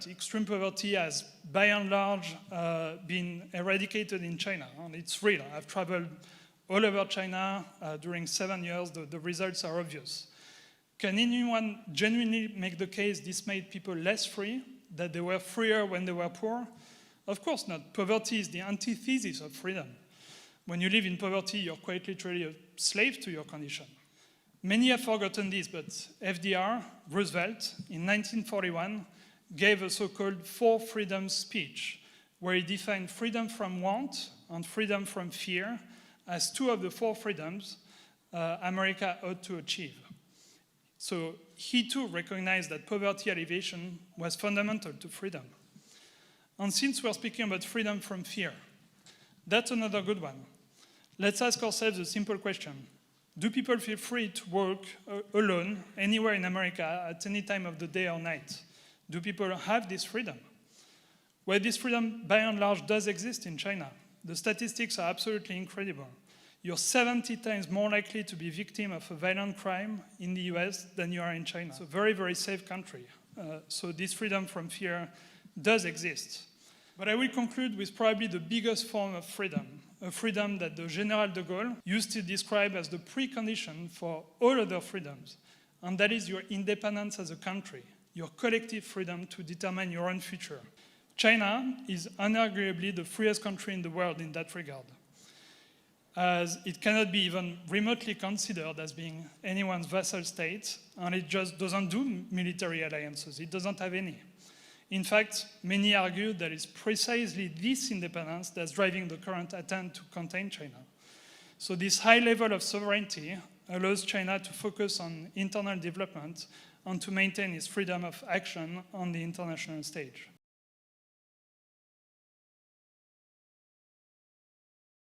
Extreme poverty has, by and large, been eradicated in China, and it's real. I've traveled all over China during 7 years. The results are obvious. Can anyone genuinely make the case this made people less free, that they were freer when they were poor? Of course not. Poverty is the antithesis of freedom. When you live in poverty, you're quite literally a slave to your condition. Many have forgotten this, but FDR, Roosevelt, in 1941, gave a so-called Four Freedoms speech, where he defined freedom from want and freedom from fear as two of the four freedoms America ought to achieve. So he too recognized that poverty alleviation was fundamental to freedom. And since we're speaking about freedom from fear, that's another good one. Let's ask ourselves a simple question. Do people feel free to walk alone anywhere in America at any time of the day or night? Do people have this freedom? Well, this freedom, by and large, does exist in China. The statistics are absolutely incredible. You're 70 times more likely to be victim of a violent crime in the US than you are in China. It's a very, very safe country. So this freedom from fear does exist. But I will conclude with probably the biggest form of freedom, a freedom that the General de Gaulle used to describe as the precondition for all other freedoms, and that is your independence as a country, your collective freedom to determine your own future. China is unarguably the freest country in the world in that regard, as it cannot be even remotely considered as being anyone's vassal state, and it just doesn't do military alliances. It doesn't have any. In fact, many argue that it's precisely this independence that's driving the current attempt to contain China. So this high level of sovereignty allows China to focus on internal development and to maintain its freedom of action on the international stage.